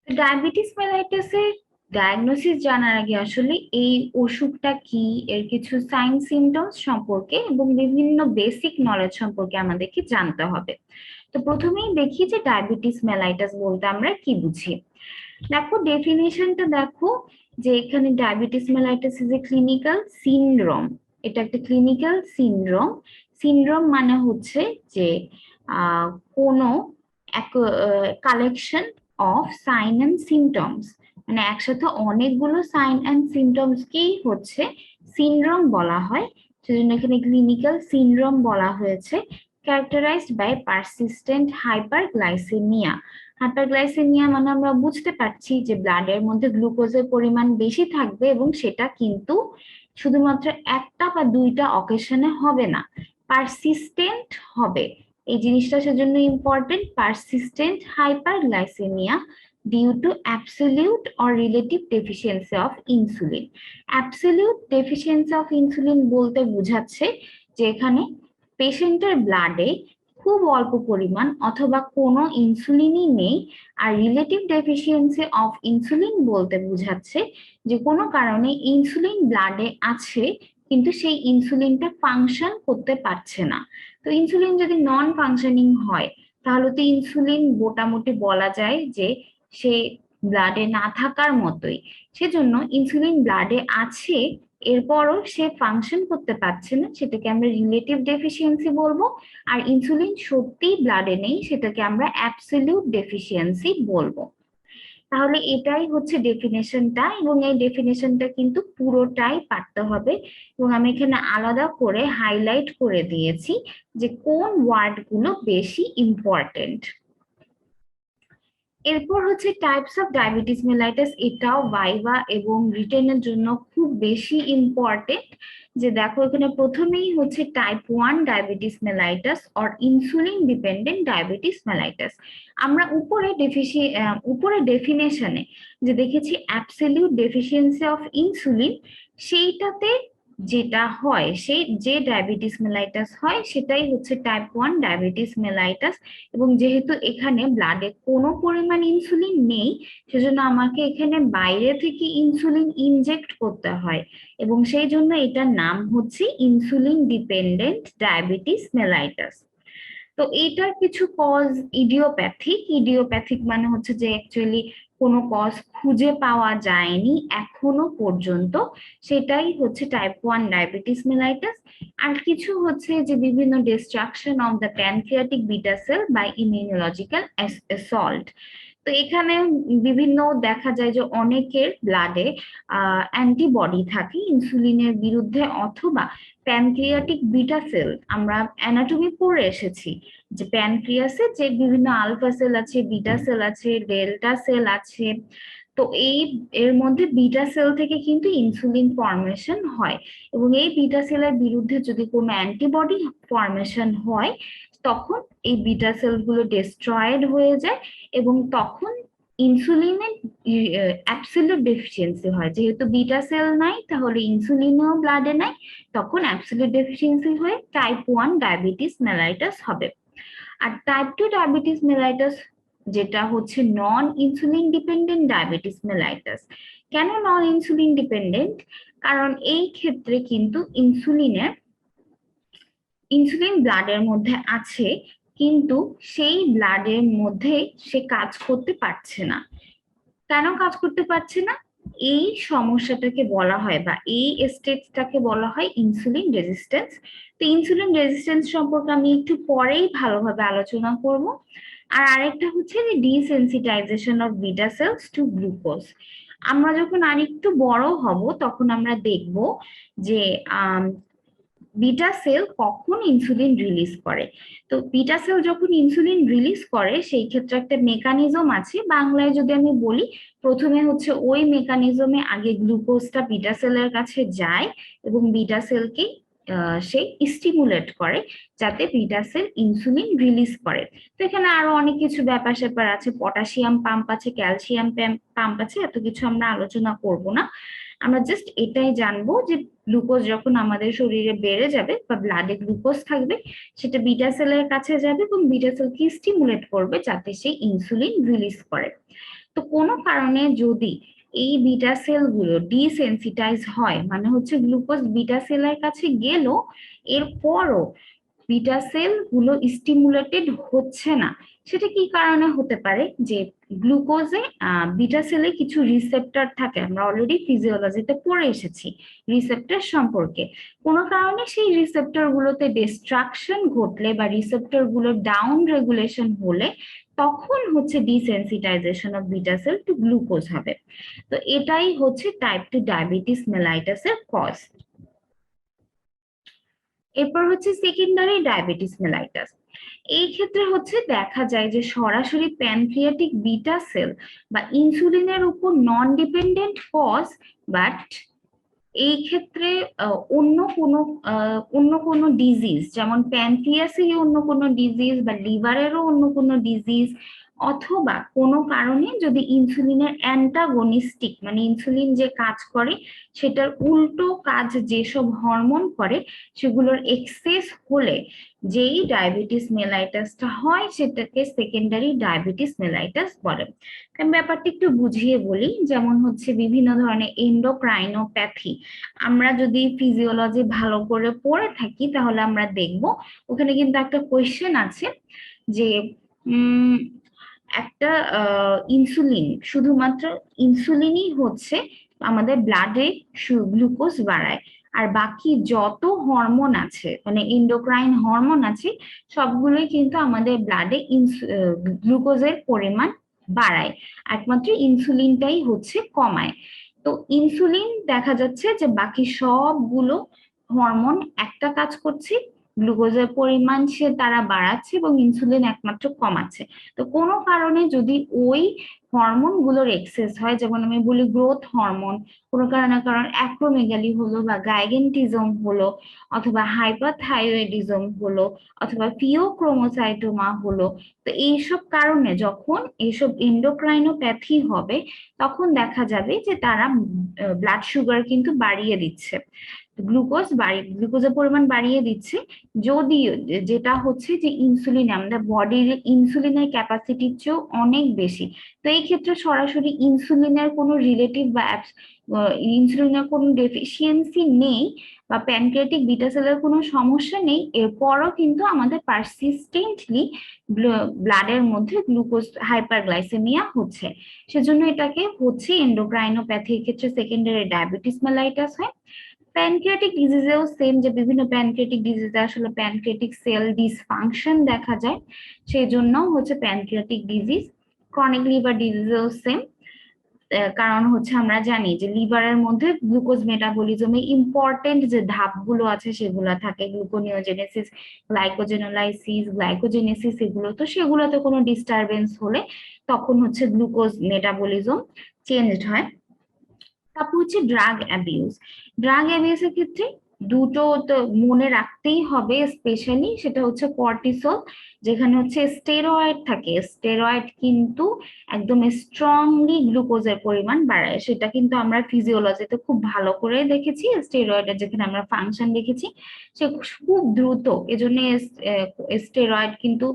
Diabetes মেলাইটাসের diagnosis জানার আগে আসলে এই অসুখটা কি, এর কিছু সাইন সিমটমস সম্পর্কে এবং বিভিন্ন বেসিক নলেজ সম্পর্কে আমাদেরকে জানতে হবে। তো প্রথমেই দেখি যে ডায়াবেটিস মেলাইটাস বলতে আমরা কি বুঝি। দেখো ডেফিনেশনটা দেখো, যে এখানে diabetes mellitus is a clinical syndrome. এটা একটা ক্লিনিক্যাল সিনড্রোম। সিনড্রোম মানে হচ্ছে যে কোনো collection of sign and symptoms, মানে একসাথে অনেকগুলো সাইন অ্যান্ড সিমটমসকেই হচ্ছে সিনড্রোম বলা হয়। সেজন্য এখানে ক্লিনিক্যাল সিনড্রোম বলা হয়েছে। Characterized by persistent hyperglycaemia. Hyperglycaemia মানে আমরা বুঝতে পারছি যে ব্লাডের মধ্যে গ্লুকোজের পরিমাণ বেশি থাকবে এবং সেটা কিন্তু শুধুমাত্র একটা বা দুইটা অকেশনে হবে না, পারসিস্টেন্ট হবে। এই জিনিসটা সেজন্য important, persistent hyperglycaemia due to absolute or relative deficiency of insulin. Absolute deficiency of insulin বলতে বোঝাচ্ছে যে এখানে পেশেন্টের ব্লাডে খুব অল্প পরিমাণ অথবা কোনো ইনসুলিনই নেই। আর রিলেটিভ ডেফিসিয়েন্সি অফ ইনসুলিন বলতে বোঝাচ্ছে যে কোনো কারণে ইনসুলিন ব্লাডে আছে কিন্তু সেই ইনসুলিনটা ফাংশন করতে পারছে না। তো ইনসুলিন যদি নন ফাংশনিং হয় তাহলে তো ইনসুলিন মোটামুটি বলা যায় যে সে ব্লাডে না থাকার মতোই। সেজন্য ইনসুলিন ব্লাডে আছে এরপরও সে ফাংশন করতে পারছে না, সেটাকে আমরা রিলেটিভ ডেফিসিয়েন্সি বলবো। আর ইনসুলিন সত্যিই ব্লাডে নেই, সেটাকে আমরা অ্যাবসলিউট ডেফিসিয়েন্সি বলবো। তাহলে এটাই হচ্ছে ডেফিনেশনটা, এবং এই ডেফিনেশনটা কিন্তু পুরোটাই পারতে হবে। এবং আমি এখানে আলাদা করে হাইলাইট করে দিয়েছি যে কোন ওয়ার্ডগুলো বেশি ইম্পর্টেন্ট। এরপর হচ্ছে টাইপস অফ ডায়াবেটিস মেলাইটাস। এটাও ভাইভা এবং রিটেনের জন্য খুব বেশি ইম্পর্টেন্ট। যে দেখো এখানে প্রথমেই হচ্ছে type 1 diabetes mellitus or insulin dependent diabetes mellitus. আমরা উপরে ডেফিনেশনে যে দেখেছি অ্যাবসলিউট ডেফিসিয়েন্সি অফ ইনসুলিন, সেইটাতে যেটা হয়, সেই যে ডায়াবেটিস মেলাইটাস হয় সেটাই হচ্ছে টাইপ 1 ডায়াবেটিস মেলাইটাস। এবং যেহেতু এখানে ব্লাডে কোনো পরিমাণ ইনসুলিন নেই, সেজন্য আমাকে এখানে বাইরে থেকে ইনসুলিন ইনজেক্ট করতে হয় এবং সেই জন্য এটার নাম হচ্ছে ইনসুলিন ডিপেন্ডেন্ট ডায়াবেটিস মেলাইটাস। তো এইটার কিছু কজ ইডিওপ্যাথিক। ইডিওপ্যাথিক মানে হচ্ছে যে অ্যাকচুয়ালি কোনো কজ খুঁজে পাওয়া যায়নি এখনো পর্যন্ত, সেটাই হচ্ছে টাইপ 1 ডায়াবেটিস মেলাইটাস। আর কিছু হচ্ছে যে বিভিন্ন destruction of the pancreatic beta cell by immunological assault. তো এখানে বিভিন্ন দেখা যায় যে অনেকের ব্লাডে অ্যান্টিবডি থাকে ইনসুলিনের বিরুদ্ধে, অথবা প্যানক্রিয়াটিক বিটা সেল, আমরা অ্যানাটমি পড়ে এসেছি যে প্যানক্রিয়াসে যে বিভিন্ন আলফা সেল আছে, বিটা সেল আছে, ডেল্টা সেল আছে। তো এর মধ্যে বিটা সেল থেকে কিন্তু ইনসুলিন ফর্মেশন হয় এবং এই বিটা সেলের বিরুদ্ধে যদি কোনো অ্যান্টিবডি ফর্মেশন হয় তখন এই বিটা সেলগুলো ডিস্ট্রয়েড হয়ে যায় এবং তখন ইনসুলিনের অ্যাবসলিউট ডেফিসিয়েন্সি হয়। যেহেতু বিটা সেল নাই তাহলে ইনসুলিনও ব্লাডে নাই, তখন অ্যাবসলিউট ডেফিসিয়েন্সি হয়ে টাইপ 1 ডায়াবেটিস মেলাইটাস হবে। আর টাইপ 2 ডায়াবেটিস মেলাইটাস যেটা হচ্ছে নন ইনসুলিন ডিপেন্ডেন্ট ডায়াবেটিস মেলাইটাস। কেন নন ইনসুলিন ডিপেন্ডেন্ট? কারণ এই ক্ষেত্রে কিন্তু ইনসুলিন ব্লাডের মধ্যে আছে কিন্তু সেই ব্লাডের মধ্যে সে কাজ করতে পারছে না। কেন কাজ করতে পারছে না? এই সমস্যাটাকে বলা হয় বা এই স্টেজটাকে বলা হয় ইনসুলিন রেজিস্ট্যান্স। তো ইনসুলিন রেজিস্ট্যান্স সম্পর্কে আমি একটু পরেই ভালোভাবে আলোচনা করব। আর আরেকটা হচ্ছে যে desensitization of beta cells to glucose. আমরা যখন আরেকটু বড় হব তখন আমরা দেখব যে বিটা সেল কখন ইনসুলিন রিলিজ করে। তো বিটা সেল যখন ইনসুলিন রিলিজ করে সেই ক্ষেত্রে একটা মেকানিজম আছে, বাংলায় যদি আমি বলি, প্রথমে হচ্ছে ওই মেকানিজমে আগে গ্লুকোজটা বিটা সেলের কাছে যায় এবং বিটা সেলকে সে স্টিমুলেট করে যাতে বিটা সেল ইনসুলিন রিলিজ করে। তো এখানে আরো অনেক কিছু ব্যাপার স্যাপার আছে, পটাশিয়াম পাম্প আছে, ক্যালসিয়াম পাম্প আছে, এত কিছু আমরা আলোচনা করব না। আমরা জাস্ট এটাই জানবো যে গ্লুকোজ যখন আমাদের শরীরে বেড়ে যাবে বা ব্লাডে গ্লুকোজ থাকবে, সেটা বিটা সেলের কাছে যাবে এবং বিটা সেলকে স্টিমুলেট করবে যাতে সে ইনসুলিন রিলিজ করে। তো কোনো কারণে যদি এই বিটা সেলগুলো ডিসেনসিটাইজ হয়, মানে হচ্ছে গ্লুকোজ বিটা সেলের কাছে গেল, এরপরও বিটা সেল গুলো স্টিমুলেটেড হচ্ছে না, সেটা কি কারণে হতে পারে? যে গ্লুকোজে বিটা সেলে কিছু রিসেপ্টর থাকে, আমরা অলরেডি ফিজিওলজিতে পড়ে এসেছি রিসেপ্টর সম্পর্কে। কোনো কারণে সেই রিসেপ্টর গুলোতে ডিস্ট্রাকশন ঘটলে বা রিসেপ্টর গুলো ডাউন রেগুলেশন হলে তখন হচ্ছে desensitisation of beta sell two glucose হবে। তো এটাই হচ্ছে টাইপ 2 ডায়াবেটিস মেলাইটাসের কজ। এরপর হচ্ছে সেকেন্ডারি ডায়াবেটিস মেলাইটাস। এই ক্ষেত্রে হচ্ছে দেখা যায় যে সরাসরি প্যানক্রিয়াটিক বিটা সেল বা ইনসুলিনের উপর নন ডিপেন্ডেন্ট কজ, বাট এই ক্ষেত্রে অন্য কোনো ডিজিজ, যেমন প্যানক্রিয়াসেরই অন্য কোনো ডিজিজ বা লিভারেরও অন্য কোনো ডিজিজ, অথবা কোনো কারণে যদি ইনসুলিনের অ্যান্টাগনিস্টিক, মানে ইনসুলিন যে কাজ করে সেটার উল্টো কাজ যেসব হরমোন করে সেগুলোর এক্সেস হলে যেই ডায়াবেটিস মেলাইটাসটা হয় সেটাকে সেকেন্ডারি ডায়াবেটিস মেলাইটাস বলে। আমি ব্যাপারটা একটু বুঝিয়ে বলি, যেমন হচ্ছে বিভিন্ন ধরনের এন্ডোক্রাইনোপ্যাথি, আমরা যদি ফিজিওলজি ভালো করে পড়ে থাকি তাহলে আমরা দেখব ওখানে কিন্তু একটা কোয়েশ্চেন আছে যে একটা ইনসুলিন, শুধুমাত্র ইনসুলিনই হচ্ছে আমাদের ব্লাডে গ্লুকোজ বাড়ায়, আর বাকি যত হরমোন আছে, মানে এন্ডোক্রাইন হরমোন আছে, সবগুলোই কিন্তু আমাদের ব্লাডে গ্লুকোজের পরিমাণ বাড়ায়, একমাত্র ইনসুলিনটাই হচ্ছে কমায়। তো ইনসুলিন দেখা যাচ্ছে যে বাকি সবগুলো হরমোন একটা কাজ করছে, গ্লুকোজের পরিমাণ সে তারা বাড়াচ্ছে এবং ইনসুলিন একমাত্র কমাচ্ছে। তো কোনো কারণে যদি ওই হরমোন গুলোর এক্সেস হয়, যেমন আমি বলি গ্রোথ হরমোন, কোনো কারণ অ্যাক্রোমেগালি হলো বা গাইগেন্টিজম হলো, অথবা হাইপারথাইরয়েডিজম হলো, অথবা ফিওক্রোমোসাইটোমা হলো, তো এইসব কারণে যখন এইসব এন্ডোক্রাইনোপ্যাথি হবে তখন দেখা যাবে যে তারা ব্লাড সুগার কিন্তু বাড়িয়ে দিচ্ছে, গ্লুকোজের পরিমাণ বাড়িয়ে দিচ্ছে, যদিও যেটা হচ্ছে যে ইনসুলিন আমাদের বডির ইনসুলিনের ক্যাপাসিটির চেয়েও অনেক বেশি। তো এই ক্ষেত্রে সরাসরি ইনসুলিনের কোনো রিলেটিভ বা ইনসুলিনের কোনো ডেফিসিয়েন্সি নেই বা প্যানক্রিয়াটিক বিটা সেলের কোনো সমস্যা নেই, এরপরও কিন্তু আমাদের পারসিস্টেন্টলি ব্লাডের মধ্যে গ্লুকোজ হাইপারগ্লাইসেমিয়া হচ্ছে, সেজন্য এটাকে হচ্ছে এন্ডোক্রাইনোপ্যাথির ক্ষেত্রে সেকেন্ডারি ডায়াবেটিস মেলাইটাস হয়। প্যানক্রিয়াটিক ডিজিজেও সেম, যে বিভিন্ন প্যানক্রিয়াটিক ডিজিজে আসলে প্যানক্রিয়াটিক সেল ডিসফাংশন দেখা যায়, সেই জন্য হচ্ছে প্যানক্রিয়াটিক ডিজিজ। ক্রনিক লিভার ডিজিজেও সেম, কারণ হচ্ছে আমরা জানি যে লিভারের মধ্যে গ্লুকোজ মেটাবলিজমে ইম্পর্টেন্ট যে ধাপগুলো আছে সেগুলো থাকে, গ্লুকোনিওজেনেসিস, গ্লাইকোজেনোলাইসিস, গ্লাইকোজেনেসিস, এগুলো তো সেগুলোতে কোনো ডিস্টারবেন্স হলে তখন হচ্ছে গ্লুকোজ মেটাবলিজম চেঞ্জড হয়। তারপর হচ্ছে ড্রাগ অ্যাবিউজ। ড্রাগ অ্যাবিউজের ক্ষেত্রে দুটো তো মনে রাখতেই হবে স্পেশালি, সেটা হচ্ছে কর্টিসল, যেখানে হচ্ছে স্টেরয়েড থাকে, স্টেরয়েড কিন্তু একদম স্ট্রংলি গ্লুকোজের পরিমাণ বাড়ায়, সেটা কিন্তু আমরা ফিজিওলজিতে খুব ভালো করে দেখেছি, স্টেরয়েডের যেখানে আমরা ফাংশন দেখেছি সে খুব দ্রুত, এজন্য স্টেরয়েড কিন্তু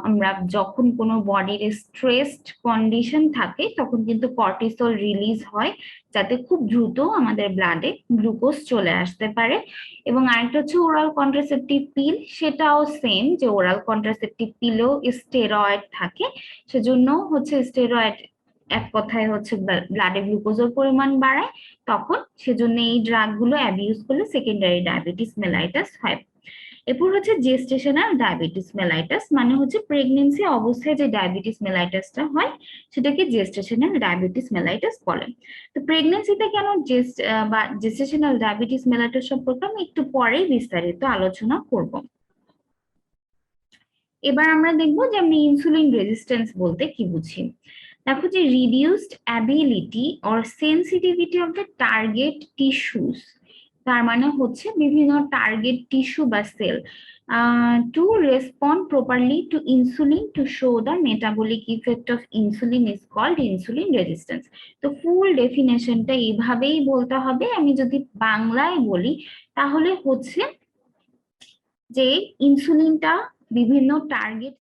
আমরা যখন কোনো বডির স্ট্রেসড কন্ডিশন থাকে তখন কিন্তু কর্টিসল রিলিজ হয় যাতে খুব দ্রুত আমাদের ব্লাডে গ্লুকোজ চলে আসতে পারে। এবং আরেকটা হচ্ছে ওরাল কন্ট্রাসেপটিভ পিল, সেটাও সেম, যে ওরাল কন্ট্রাসেপটিভ পিলেও স্টেরয়েড থাকে, সেজন্য হচ্ছে স্টেরয়েড এক কথায় হচ্ছে ব্লাডে গ্লুকোজের পরিমাণ বাড়ায়, তখন সেজন্য এই ড্রাগ গুলো অ্যাবিউজ করলে সেকেন্ডারি ডায়াবেটিস মেলাইটাস হয়। এরপর হচ্ছে জেস্টেশনাল ডায়াবেটিস মেলাইটাস, মানে হচ্ছে প্রেগনেন্সি অবস্থায় যে ডায়াবেটিস মেলাইটাসটা হয় সেটাকে জেস্টেশনাল ডায়াবেটিস মেলাইটাস বলে। তো প্রেগনেন্সিতে কেন বা জেস্টেশনাল ডায়াবেটিস মেলাইটাস সম্পর্কে আমি একটু পরেই বিস্তারিত আলোচনা করব। এবার আমরা দেখব যে আমরা ইনসুলিন রেজিস্ট্যান্স বলতে কি বুঝি। দেখো যে reduced ability or sensitivity of the target tissues তার মানে হচ্ছে বিভিন্ন টার্গেট টিস্যু বা cell to respond properly to insulin to show the metabolic effect of insulin is called insulin resistance. তো ফুল ডেফিনেশনটা এইভাবেই বলতে হবে। আমি যদি বাংলায় বলি তাহলে হচ্ছে যে ইনসুলিনটা বিভিন্ন টার্গেট